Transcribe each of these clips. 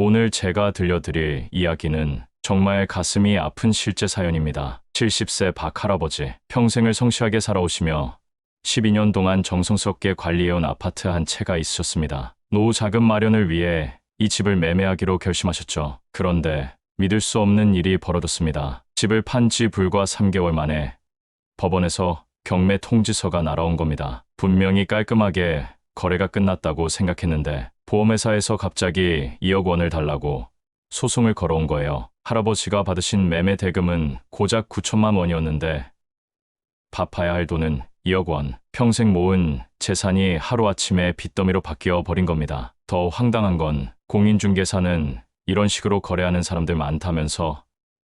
오늘 제가 들려드릴 이야기는 정말 가슴이 아픈 실제 사연입니다. 70세 박 할아버지, 평생을 성실하게 살아오시며 12년 동안 정성스럽게 관리해온 아파트 한 채가 있으셨습니다. 노후 자금 마련을 위해 이 집을 매매하기로 결심하셨죠. 그런데 믿을 수 없는 일이 벌어졌습니다. 집을 판 지 불과 3개월 만에 법원에서 경매 통지서가 날아온 겁니다. 분명히 깔끔하게 거래가 끝났다고 생각했는데 보험회사에서 갑자기 2억 원을 달라고 소송을 걸어온 거예요. 할아버지가 받으신 매매 대금은 고작 9천만 원이었는데 갚아야 할 돈은 2억 원. 평생 모은 재산이 하루아침에 빚더미로 바뀌어 버린 겁니다. 더 황당한 건 공인중개사는 이런 식으로 거래하는 사람들 많다면서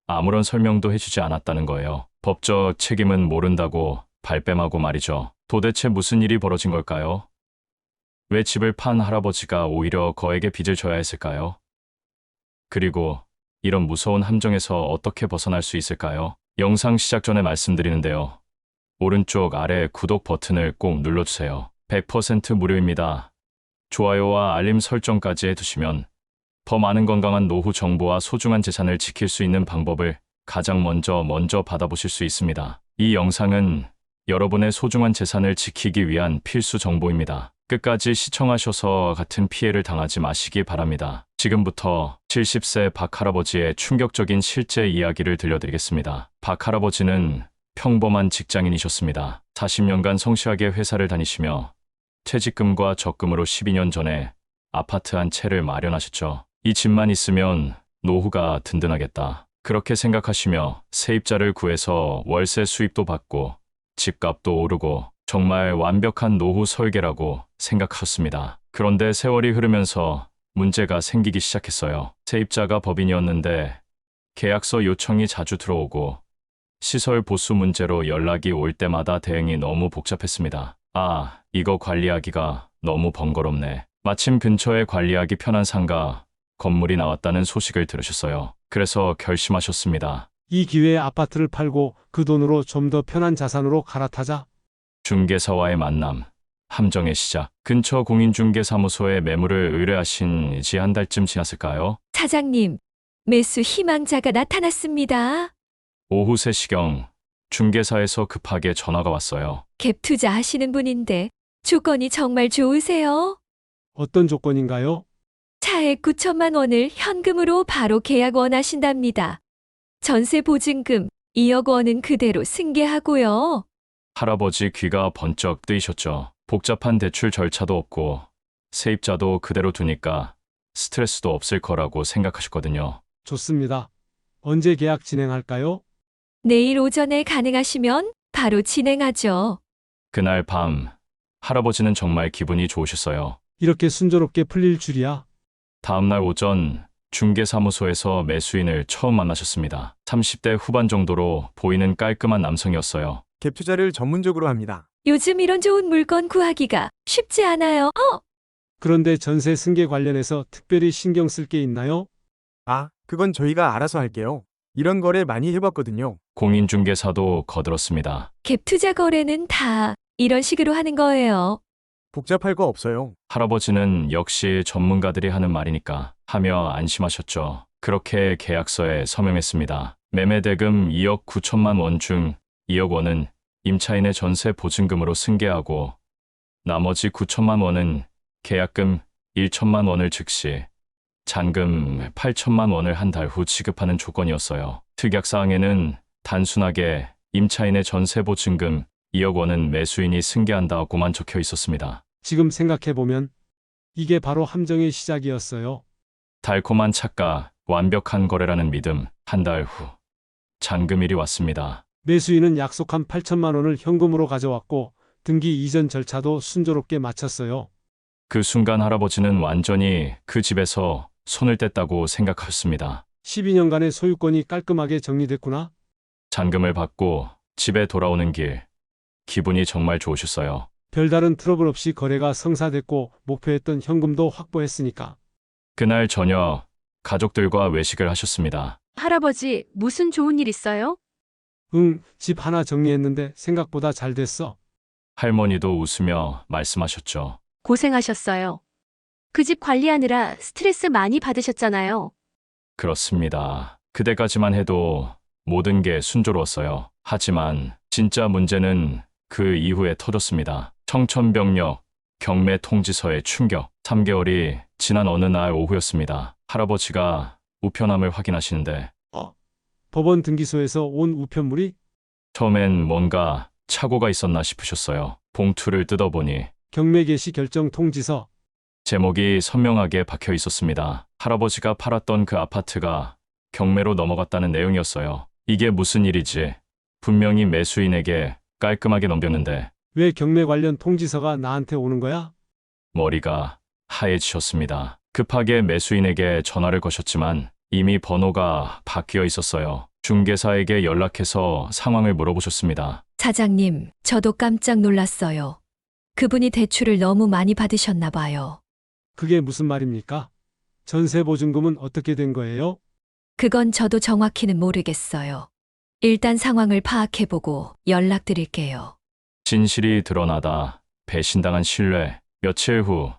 아무런 설명도 해주지 않았다는 거예요. 법적 책임은 모른다고 발뺌하고 말이죠. 도대체 무슨 일이 벌어진 걸까요? 왜 집을 판 할아버지가 오히려 거액의 빚을 져야 했을까요? 그리고 이런 무서운 함정에서 어떻게 벗어날 수 있을까요? 영상 시작 전에 말씀드리는데요. 오른쪽 아래 구독 버튼을 꼭 눌러주세요. 100% 무료입니다. 좋아요와 알림 설정까지 해두시면 더 많은 건강한 노후 정보와 소중한 재산을 지킬 수 있는 방법을 가장 먼저 받아보실 수 있습니다. 이 영상은 여러분의 소중한 재산을 지키기 위한 필수 정보입니다. 끝까지 시청하셔서 같은 피해를 당하지 마시기 바랍니다. 지금부터 70세 박 할아버지의 충격적인 실제 이야기를 들려드리겠습니다. 박 할아버지는 평범한 직장인이셨습니다. 40년간 성실하게 회사를 다니시며 퇴직금과 적금으로 12년 전에 아파트 한 채를 마련하셨죠. 이 집만 있으면 노후가 든든하겠다. 그렇게 생각하시며 세입자를 구해서 월세 수입도 받고 집값도 오르고 정말 완벽한 노후 설계라고 생각하셨습니다. 그런데 세월이 흐르면서 문제가 생기기 시작했어요. 세입자가 법인이었는데 계약서 요청이 자주 들어오고 시설 보수 문제로 연락이 올 때마다 대응이 너무 복잡했습니다. 이거 관리하기가 너무 번거롭네. 마침 근처에 관리하기 편한 상가 건물이 나왔다는 소식을 들으셨어요. 그래서 결심하셨습니다. 이 기회에 아파트를 팔고 그 돈으로 좀 더 편한 자산으로 갈아타자. 중개사와의 만남, 함정의 시작. 근처 공인중개사무소에 매물을 의뢰하신 지 한 달쯤 지났을까요? 사장님, 매수 희망자가 나타났습니다. 오후 3시경 중개사에서 급하게 전화가 왔어요. 갭 투자하시는 분인데 조건이 정말 좋으세요? 어떤 조건인가요? 차액 9천만 원을 현금으로 바로 계약 원하신답니다. 전세 보증금 2억 원은 그대로 승계하고요. 할아버지 귀가 번쩍 뜨이셨죠. 복잡한 대출 절차도 없고 세입자도 그대로 두니까 스트레스도 없을 거라고 생각하셨거든요. 좋습니다. 언제 계약 진행할까요? 내일 오전에 가능하시면 바로 진행하죠. 그날 밤 할아버지는 정말 기분이 좋으셨어요. 이렇게 순조롭게 풀릴 줄이야. 다음날 오전 중개사무소에서 매수인을 처음 만나셨습니다. 30대 후반 정도로 보이는 깔끔한 남성이었어요. 갭 투자를 전문적으로 합니다. 요즘 이런 좋은 물건 구하기가 쉽지 않아요. 그런데 전세 승계 관련해서 특별히 신경 쓸 게 있나요? 그건 저희가 알아서 할게요. 이런 거래 많이 해봤거든요. 공인중개사도 거들었습니다. 갭 투자 거래는 다 이런 식으로 하는 거예요. 복잡할 거 없어요. 할아버지는 역시 전문가들이 하는 말이니까 하며 안심하셨죠. 그렇게 계약서에 서명했습니다. 매매대금 2억 9천만 원 중 2억 원은 임차인의 전세 보증금으로 승계하고 나머지 9천만 원은 계약금 1천만 원을 즉시, 잔금 8천만 원을 한 달 후 지급하는 조건이었어요. 특약사항에는 단순하게 임차인의 전세 보증금 2억 원은 매수인이 승계한다고만 적혀 있었습니다. 지금 생각해보면 이게 바로 함정의 시작이었어요. 달콤한 착각, 완벽한 거래라는 믿음. 한 달 후 잔금일이 왔습니다. 매수인은 약속한 8천만 원을 현금으로 가져왔고 등기 이전 절차도 순조롭게 마쳤어요. 그 순간 할아버지는 완전히 그 집에서 손을 뗐다고 생각하셨습니다. 12년간의 소유권이 깔끔하게 정리됐구나. 잔금을 받고 집에 돌아오는 길, 기분이 정말 좋으셨어요. 별다른 트러블 없이 거래가 성사됐고 목표했던 현금도 확보했으니까. 그날 저녁 가족들과 외식을 하셨습니다. 할아버지, 무슨 좋은 일 있어요? 집 하나 정리했는데 생각보다 잘 됐어. 할머니도 웃으며 말씀하셨죠. 고생하셨어요. 그 집 관리하느라 스트레스 많이 받으셨잖아요. 그렇습니다. 그때까지만 해도 모든 게 순조로웠어요. 하지만 진짜 문제는 그 이후에 터졌습니다. 청천벽력, 경매 통지서의 충격. 3개월이 지난 어느 날 오후였습니다. 할아버지가 우편함을 확인하시는데 법원 등기소에서 온 우편물이 처음엔 뭔가 착오가 있었나 싶으셨어요. 봉투를 뜯어보니 경매 개시 결정 통지서. 제목이 선명하게 박혀 있었습니다. 할아버지가 팔았던 그 아파트가 경매로 넘어갔다는 내용이었어요. 이게 무슨 일이지? 분명히 매수인에게 깔끔하게 넘겼는데 왜 경매 관련 통지서가 나한테 오는 거야? 머리가 하얘지셨습니다. 급하게 매수인에게 전화를 거셨지만 이미 번호가 바뀌어 있었어요. 중개사에게 연락해서 상황을 물어보셨습니다. 사장님, 저도 깜짝 놀랐어요. 그분이 대출을 너무 많이 받으셨나 봐요. 그게 무슨 말입니까? 전세 보증금은 어떻게 된 거예요? 그건 저도 정확히는 모르겠어요. 일단 상황을 파악해보고 연락드릴게요. 진실이 드러나다 배신당한 신뢰. 며칠 후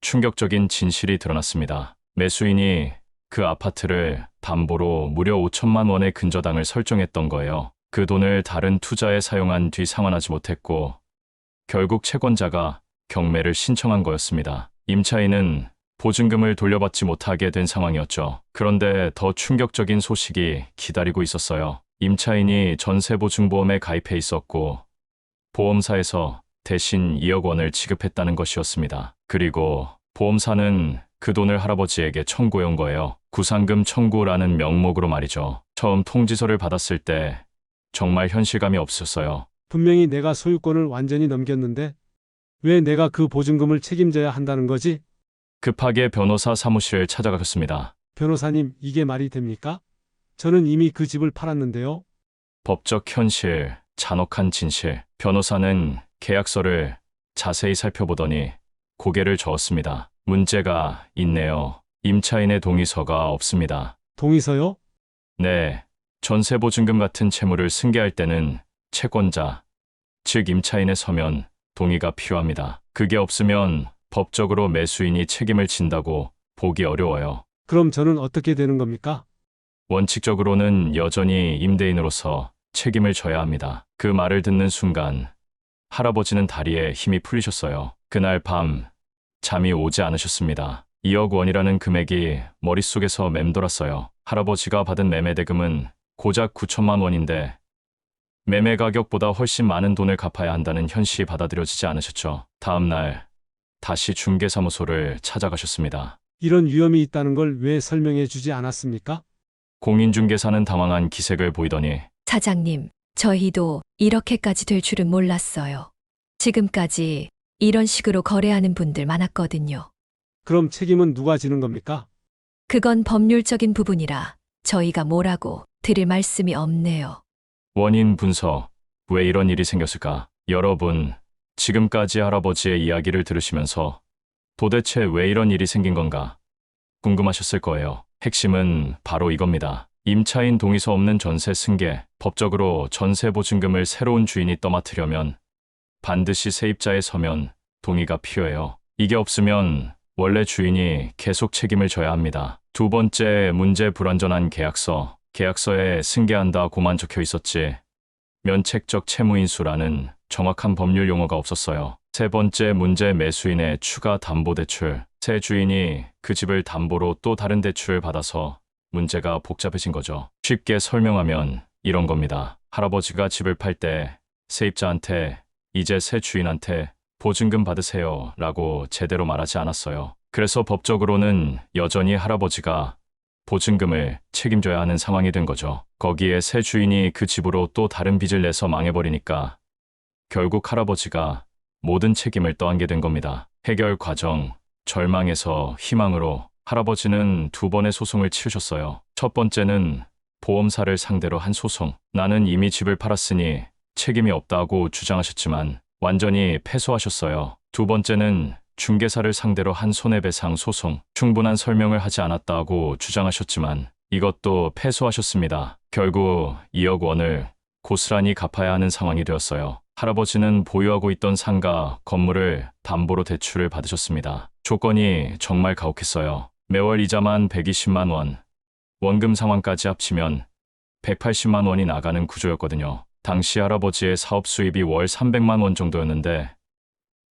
충격적인 진실이 드러났습니다. 매수인이 그 아파트를 담보로 무려 5천만 원의 근저당을 설정했던 거예요. 그 돈을 다른 투자에 사용한 뒤 상환하지 못했고 결국 채권자가 경매를 신청한 거였습니다. 임차인은 보증금을 돌려받지 못하게 된 상황이었죠. 그런데 더 충격적인 소식이 기다리고 있었어요. 임차인이 전세보증보험에 가입해 있었고 보험사에서 대신 2억 원을 지급했다는 것이었습니다. 그리고 보험사는 그 돈을 할아버지에게 청구해온 거예요. 구상금 청구라는 명목으로 말이죠. 처음 통지서를 받았을 때 정말 현실감이 없었어요. 분명히 내가 소유권을 완전히 넘겼는데 왜 내가 그 보증금을 책임져야 한다는 거지? 급하게 변호사 사무실을 찾아가셨습니다. 변호사님, 이게 말이 됩니까? 저는 이미 그 집을 팔았는데요. 법적 현실, 잔혹한 진실. 변호사는 계약서를 자세히 살펴보더니 고개를 저었습니다. 문제가 있네요. 임차인의 동의서가 없습니다. 동의서요? 네, 전세보증금 같은 채무를 승계할 때는 채권자, 즉 임차인의 서면, 동의가 필요합니다. 그게 없으면 법적으로 매수인이 책임을 진다고 보기 어려워요. 그럼 저는 어떻게 되는 겁니까? 원칙적으로는 여전히 임대인으로서 책임을 져야 합니다. 그 말을 듣는 순간 할아버지는 다리에 힘이 풀리셨어요. 그날 밤 잠이 오지 않으셨습니다. 2억 원이라는 금액이 머릿속에서 맴돌았어요. 할아버지가 받은 매매 대금은 고작 9천만 원인데 매매 가격보다 훨씬 많은 돈을 갚아야 한다는 현실이 받아들여지지 않으셨죠. 다음 날 다시 중개사무소를 찾아가셨습니다. 이런 위험이 있다는 걸 왜 설명해 주지 않았습니까? 공인중개사는 당황한 기색을 보이더니 사장님, 저희도 이렇게까지 될 줄은 몰랐어요. 지금까지 이런 식으로 거래하는 분들 많았거든요. 그럼 책임은 누가 지는 겁니까? 그건 법률적인 부분이라 저희가 뭐라고 드릴 말씀이 없네요. 원인 분석, 왜 이런 일이 생겼을까? 여러분, 지금까지 할아버지의 이야기를 들으시면서 도대체 왜 이런 일이 생긴 건가 궁금하셨을 거예요. 핵심은 바로 이겁니다. 임차인 동의서 없는 전세 승계. 법적으로 전세 보증금을 새로운 주인이 떠맡으려면 반드시 세입자의 서면, 동의가 필요해요. 이게 없으면 원래 주인이 계속 책임을 져야 합니다. 두 번째 문제, 불완전한 계약서. 계약서에 승계한다고만 적혀 있었지 면책적 채무인수라는 정확한 법률 용어가 없었어요. 세 번째 문제, 매수인의 추가 담보 대출. 새 주인이 그 집을 담보로 또 다른 대출을 받아서 문제가 복잡해진 거죠. 쉽게 설명하면 이런 겁니다. 할아버지가 집을 팔 때 세입자한테 이제 새 주인한테 보증금 받으세요 라고 제대로 말하지 않았어요. 그래서 법적으로는 여전히 할아버지가 보증금을 책임져야 하는 상황이 된 거죠. 거기에 새 주인이 그 집으로 또 다른 빚을 내서 망해버리니까 결국 할아버지가 모든 책임을 떠안게 된 겁니다. 해결 과정, 절망에서 희망으로 할아버지는 두 번의 소송을 치르셨어요. 첫 번째는 보험사를 상대로 한 소송. 나는 이미 집을 팔았으니 책임이 없다고 주장하셨지만 완전히 패소하셨어요. 두 번째는 중개사를 상대로 한 손해배상 소송. 충분한 설명을 하지 않았다고 주장하셨지만 이것도 패소하셨습니다. 결국 2억 원을 고스란히 갚아야 하는 상황이 되었어요. 할아버지는 보유하고 있던 상가, 건물을 담보로 대출을 받으셨습니다. 조건이 정말 가혹했어요. 매월 이자만 120만 원, 원금 상환까지 합치면 180만 원이 나가는 구조였거든요. 당시 할아버지의 사업 수입이 월 300만 원 정도였는데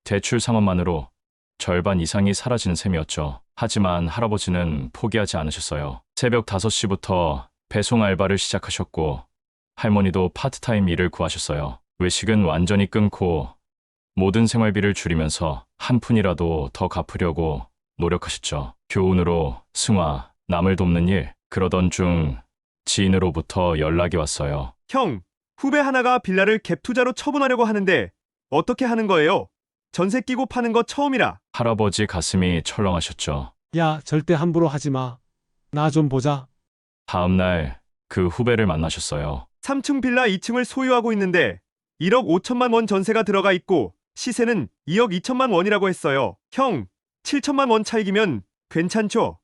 대출 상환만으로 절반 이상이 사라지는 셈이었죠. 하지만 할아버지는 포기하지 않으셨어요. 새벽 5시부터 배송 알바를 시작하셨고 할머니도 파트타임 일을 구하셨어요. 외식은 완전히 끊고 모든 생활비를 줄이면서 한 푼이라도 더 갚으려고 노력하셨죠. 교훈으로 승화, 남을 돕는 일, 그러던 중 지인으로부터 연락이 왔어요. 형, 후배 하나가 빌라를 갭 투자로 처분하려고 하는데 어떻게 하는 거예요? 전세 끼고 파는 거 처음이라. 할아버지 가슴이 철렁하셨죠. 야, 절대 함부로 하지 마. 나 좀 보자. 다음 날 그 후배를 만나셨어요. 3층 빌라 2층을 소유하고 있는데 1억 5천만 원 전세가 들어가 있고 시세는 2억 2천만 원이라고 했어요. 형, 7천만 원 차익이면 괜찮죠?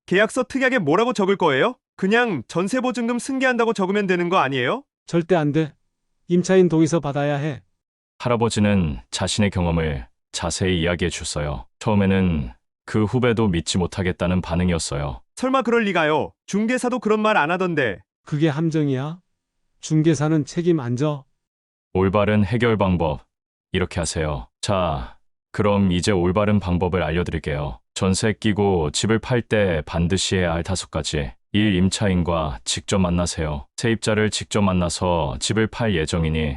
계약서 특약에 뭐라고 적을 거예요? 그냥 전세 보증금 승계한다고 적으면 되는 거 아니에요? 절대 안 돼. 임차인 동의서 받아야 해. 할아버지는 자신의 경험을 자세히 이야기해 주셨어요. 처음에는 그 후배도 믿지 못하겠다는 반응이었어요. 설마 그럴 리가요. 중개사도 그런 말 안 하던데. 그게 함정이야? 중개사는 책임 안 져. 올바른 해결 방법, 이렇게 하세요. 자, 그럼 이제 올바른 방법을 알려드릴게요. 전세 끼고 집을 팔 때 반드시 해야 할 5가지. 1. 임차인과 직접 만나세요. 세입자를 직접 만나서 집을 팔 예정이니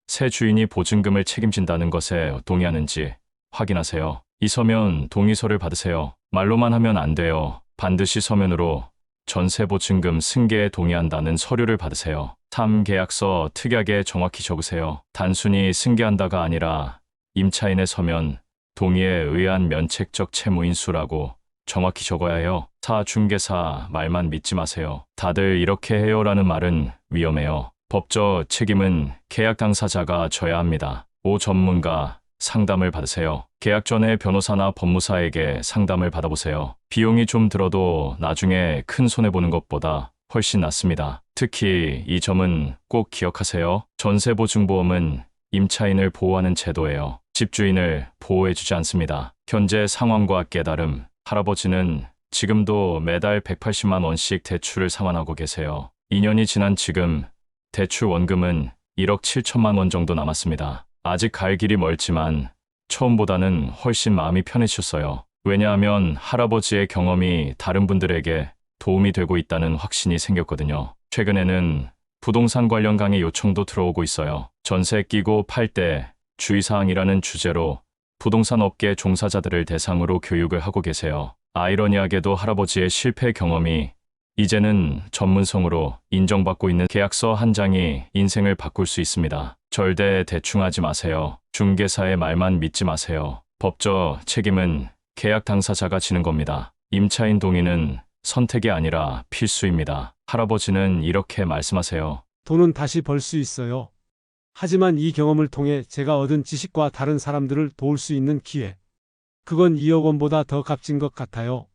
새 주인이 보증금을 책임진다는 것에 동의하는지 확인하세요. 이 서면 동의서를 받으세요. 말로만 하면 안 돼요. 반드시 서면으로 전세 보증금 승계에 동의한다는 서류를 받으세요. 3. 계약서 특약에 정확히 적으세요. 단순히 승계한다가 아니라 임차인의 서면, 동의에 의한 면책적 채무인수라고 정확히 적어야 해요. 4. 중개사 말만 믿지 마세요. 다들 이렇게 해요라는 말은 위험해요. 법적 책임은 계약 당사자가 져야 합니다. 5. 전문가 상담을 받으세요. 계약 전에 변호사나 법무사에게 상담을 받아보세요. 비용이 좀 들어도 나중에 큰 손해보는 것보다 훨씬 낫습니다. 특히 이 점은 꼭 기억하세요. 전세보증보험은 임차인을 보호하는 제도예요. 집주인을 보호해주지 않습니다. 현재 상황과 깨달음, 할아버지는 지금도 매달 180만 원씩 대출을 상환하고 계세요. 2년이 지난 지금 대출 원금은 1억 7천만 원 정도 남았습니다. 아직 갈 길이 멀지만 처음보다는 훨씬 마음이 편해지셨어요. 왜냐하면 할아버지의 경험이 다른 분들에게 도움이 되고 있다는 확신이 생겼거든요. 최근에는 부동산 관련 강의 요청도 들어오고 있어요. 전세 끼고 팔 때 주의사항이라는 주제로 부동산 업계 종사자들을 대상으로 교육을 하고 계세요. 아이러니하게도 할아버지의 실패 경험이 이제는 전문성으로 인정받고 있는 계약서 한 장이 인생을 바꿀 수 있습니다. 절대 대충하지 마세요. 중개사의 말만 믿지 마세요. 법적 책임은 계약 당사자가 지는 겁니다. 임차인 동의는 선택이 아니라 필수입니다. 할아버지는 이렇게 말씀하세요. 돈은 다시 벌 수 있어요. 하지만 이 경험을 통해 제가 얻은 지식과 다른 사람들을 도울 수 있는 기회. 그건 2억 원보다 더 값진 것 같아요.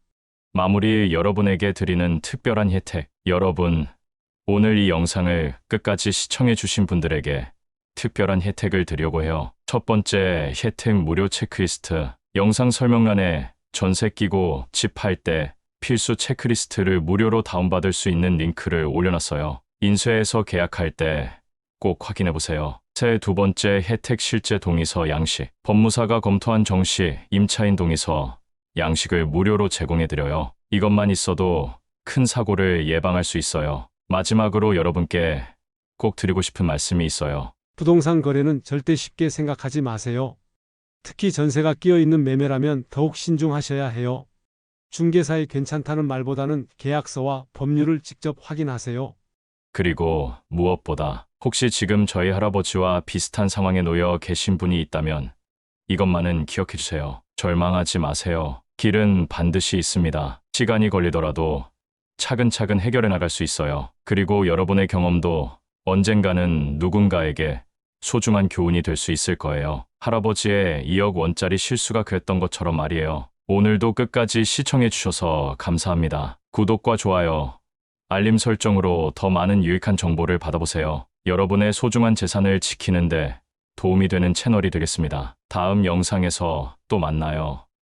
마무리 여러분에게 드리는 특별한 혜택. 여러분, 오늘 이 영상을 끝까지 시청해 주신 분들에게 특별한 혜택을 드리려고 해요. 첫 번째 혜택 무료 체크리스트. 영상 설명란에 전세 끼고 집 팔 때 필수 체크리스트를 무료로 다운받을 수 있는 링크를 올려놨어요. 인쇄해서 계약할 때 꼭 확인해보세요. 두 번째 혜택 실제 동의서 양식. 법무사가 검토한 정시 임차인 동의서 양식을 무료로 제공해드려요. 이것만 있어도 큰 사고를 예방할 수 있어요. 마지막으로 여러분께 꼭 드리고 싶은 말씀이 있어요. 부동산 거래는 절대 쉽게 생각하지 마세요. 특히 전세가 끼어 있는 매매라면 더욱 신중하셔야 해요. 중개사의 괜찮다는 말보다는 계약서와 법률을 직접 확인하세요. 그리고 무엇보다 혹시 지금 저희 할아버지와 비슷한 상황에 놓여 계신 분이 있다면 이것만은 기억해 주세요. 절망하지 마세요. 길은 반드시 있습니다. 시간이 걸리더라도 차근차근 해결해 나갈 수 있어요. 그리고 여러분의 경험도 언젠가는 누군가에게 소중한 교훈이 될 수 있을 거예요. 할아버지의 2억 원짜리 실수가 그랬던 것처럼 말이에요. 오늘도 끝까지 시청해 주셔서 감사합니다. 구독과 좋아요, 알림 설정으로 더 많은 유익한 정보를 받아보세요. 여러분의 소중한 재산을 지키는데 도움이 되는 채널이 되겠습니다. 다음 영상에서 또 만나요.